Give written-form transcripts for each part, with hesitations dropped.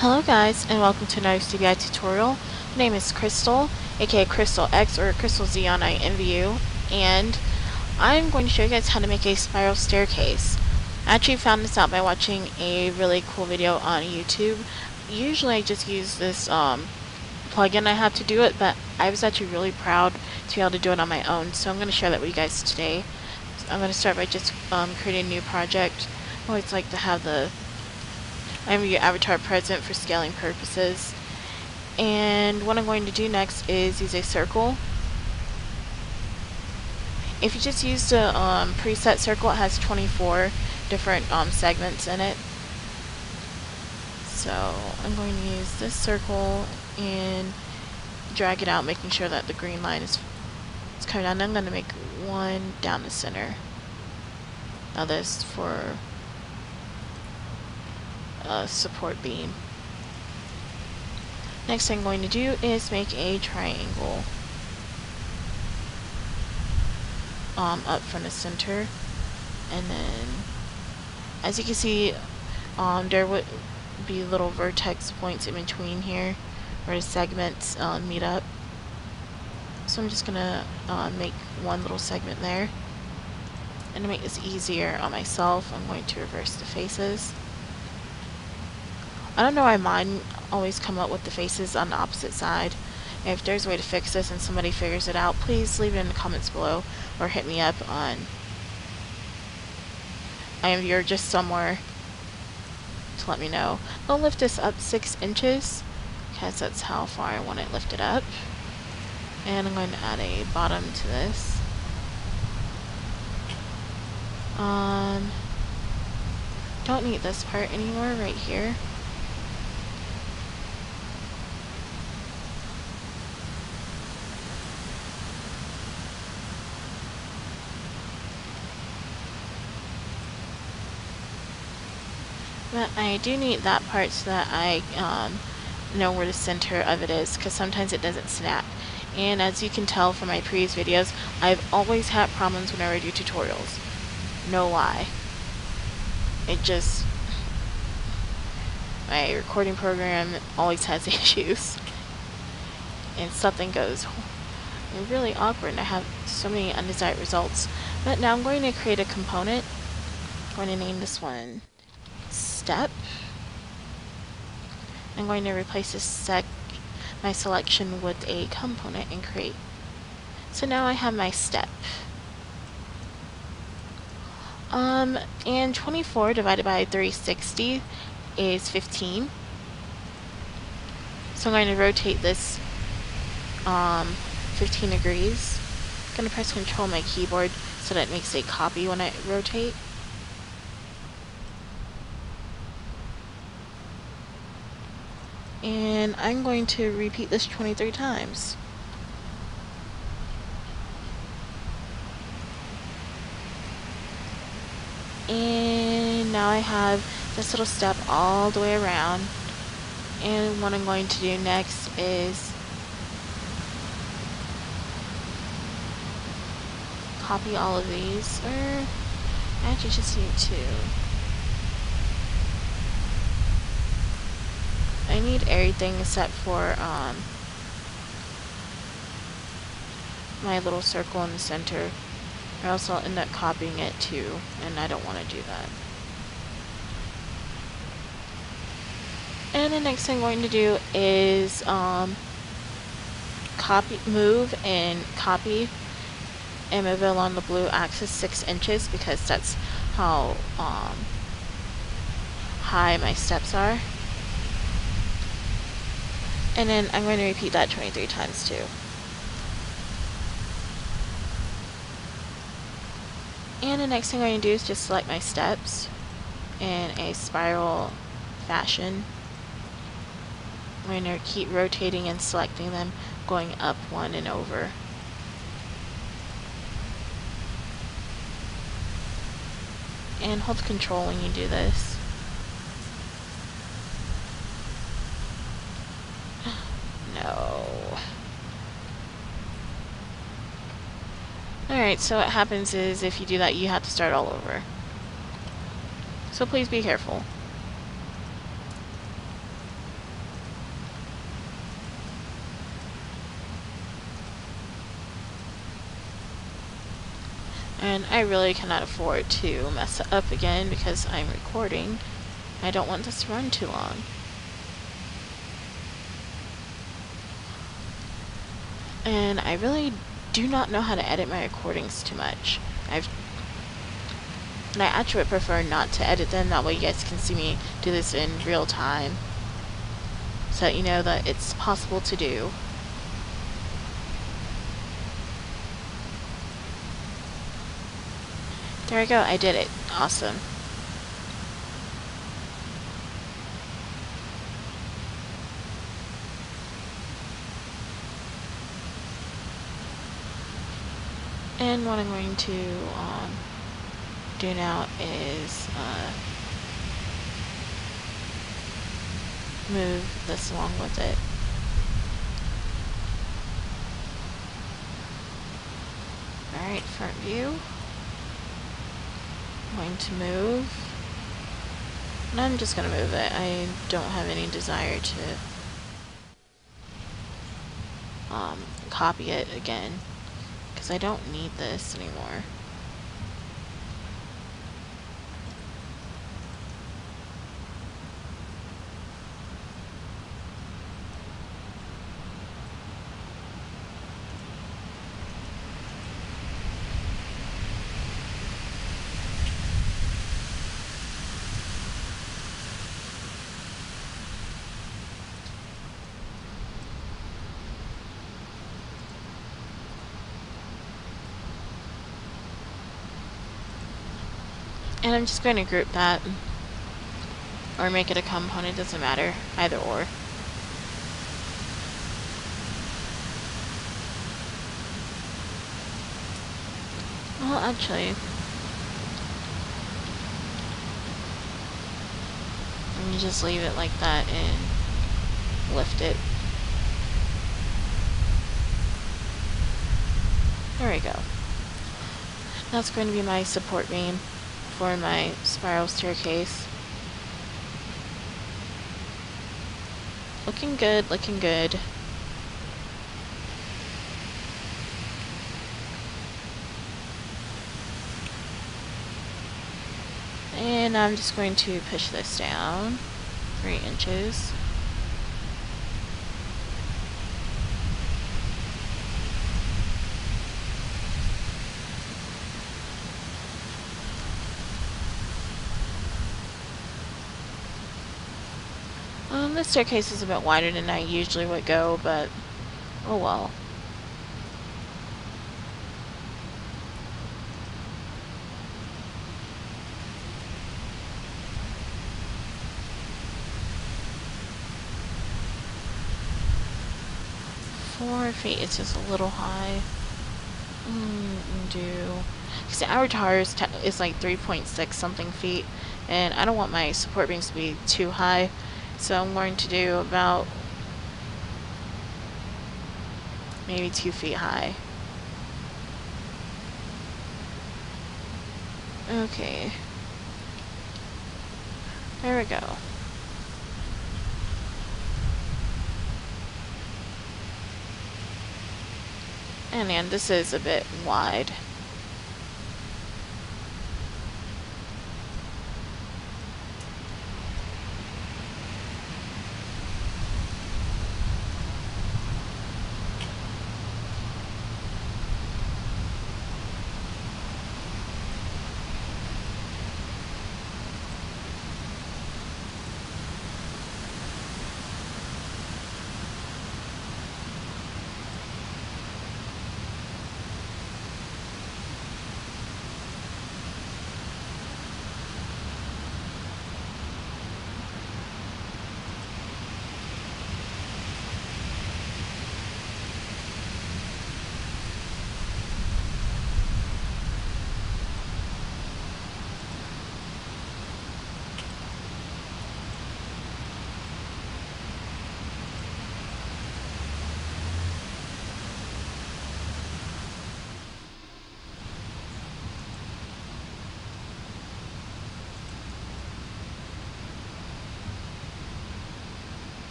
Hello guys, and welcome to another CBI tutorial. My name is Crystal, aka Crystal X or Crystal Z on INVU, and I'm going to show you guys how to make a spiral staircase. I actually found this out by watching a really cool video on YouTube. Usually I just use this plugin I have to do it, but I was actually really proud to be able to do it on my own, so I'm going to share that with you guys today. So I'm going to start by just creating a new project. I always like to have the INVU avatar present for scaling purposes. And what I'm going to do next is use a circle. If you just use the preset circle, it has 24 different segments in it. So I'm going to use this circle and drag it out, making sure that the green line is coming down. I'm going to make one down the center. Now this for support beam. Next thing I'm going to do is make a triangle up from the center, and then as you can see there would be little vertex points in between here where the segments meet up. So I'm just gonna make one little segment there, and to make this easier on myself I'm going to reverse the faces. I don't know why mine always come up with the faces on the opposite side. If there's a way to fix this and somebody figures it out, please leave it in the comments below or hit me up on INVU or just somewhere to let me know. I'll lift this up 6 inches because that's how far I want it lifted up. And I'm going to add a bottom to this. Don't need this part anymore right here. But I do need that part so that I know where the center of it is, because sometimes it doesn't snap. And as you can tell from my previous videos, I've always had problems whenever I do tutorials. No lie. It just... my recording program always has issues. And something goes really awkward and I have so many undesired results. But now I'm going to create a component. I'm going to name this one Step. I'm going to replace this my selection with a component and create. So now I have my step. And 24 divided by 360 is 15. So I'm going to rotate this 15 degrees. I'm going to press Control on my keyboard so that it makes a copy when I rotate. And I'm going to repeat this 23 times. And now I have this little step all the way around. And what I'm going to do next is copy all of these, or I actually just need to. I need everything except for my little circle in the center, or else I'll end up copying it too, and I don't want to do that. And the next thing I'm going to do is move and move it along the blue axis 6 inches, because that's how high my steps are. And then I'm going to repeat that 23 times too. And the next thing I'm going to do is just select my steps in a spiral fashion. I'm going to keep rotating and selecting them, going up one and over. And hold Control when you do this. No. Alright, so what happens is if you do that, you have to start all over. So please be careful. And I really cannot afford to mess it up again because I'm recording. I don't want this to run too long. And I really do not know how to edit my recordings too much. And I actually would prefer not to edit them, that way you guys can see me do this in real time. So that you know that it's possible to do. There we go, I did it. Awesome. And what I'm going to do now is move this along with it. Alright, front view. I'm going to move. And I'm just going to move it. I don't have any desire to copy it again, because I don't need this anymore. And I'm just going to group that, or make it a component, doesn't matter, either or. Well, actually, let me just leave it like that and lift it. There we go. That's going to be my support beam for my spiral staircase. Looking good, looking good. And I'm just going to push this down 3 inches. This staircase is a bit wider than I usually would go, but oh well. Four feet, it's just a little high. Because our tower is like 3.6 something feet, and I don't want my support beams to be too high, so I'm going to do about maybe 2 feet high. Okay. There we go. And then this is a bit wide.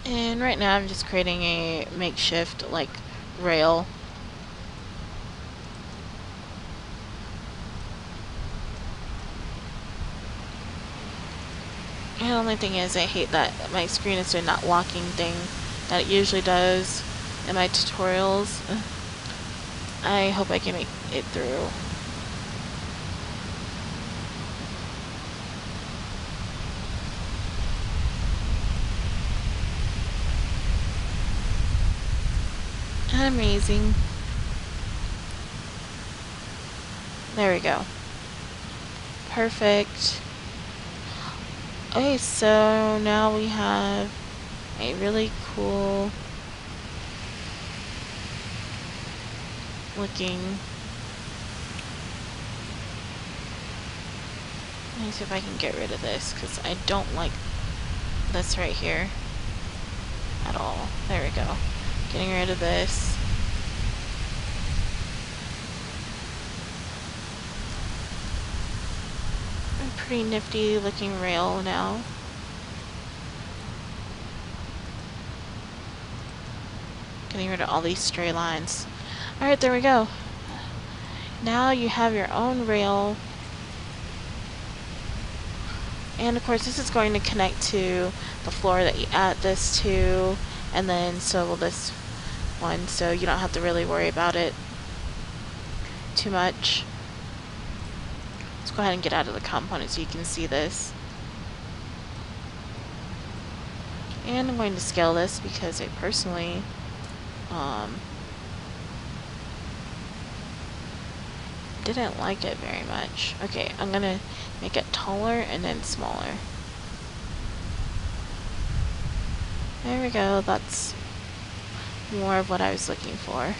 And right now I'm just creating a makeshift like rail. And the only thing is I hate that my screen is doing that locking thing that it usually does in my tutorials. I hope I can make it through. Amazing. There we go. Perfect. Okay, so now we have a really cool looking. Let me see if I can get rid of this because I don't like this right here at all. There we go. Getting rid of this. A pretty nifty looking rail now. Getting rid of all these stray lines. Alright, there we go. Now you have your own rail. And of course this is going to connect to the floor that you add this to, and then so will this one, so you don't have to really worry about it too much. Let's go ahead and get out of the component so you can see this. And I'm going to scale this because I personally didn't like it very much. Okay, I'm gonna make it taller and then smaller. There we go, that's more of what I was looking for.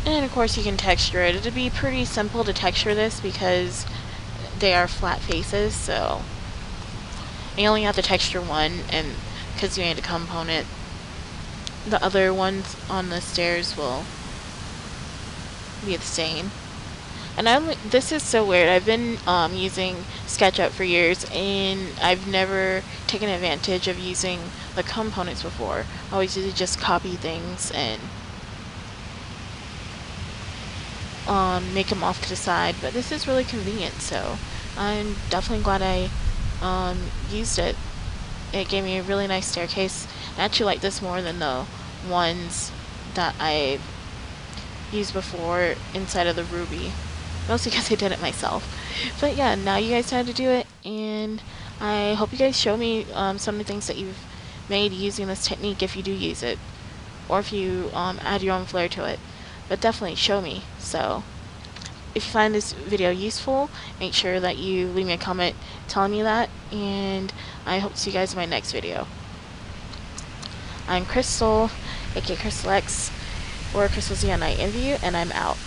And of course you can texture it. It'd be pretty simple to texture this because they are flat faces, so you only have to texture one, and because you made a component, the other ones on the stairs will be the same. And this is so weird. I've been using SketchUp for years, and I've never taken advantage of using the components before. I always used to just copy things and make them off to the side, but this is really convenient, so I'm definitely glad I used it. It gave me a really nice staircase. I actually like this more than the ones that I used before inside of the Ruby. Mostly because I did it myself. But yeah, now you guys know how to do it, and I hope you guys show me some of the things that you've made using this technique if you do use it, or if you add your own flair to it. But definitely show me. So if you find this video useful, make sure that you leave me a comment telling me that, and I hope to see you guys in my next video. I'm Crystal, aka Crystal X, or Crystal Z on Night Interview, and I'm out.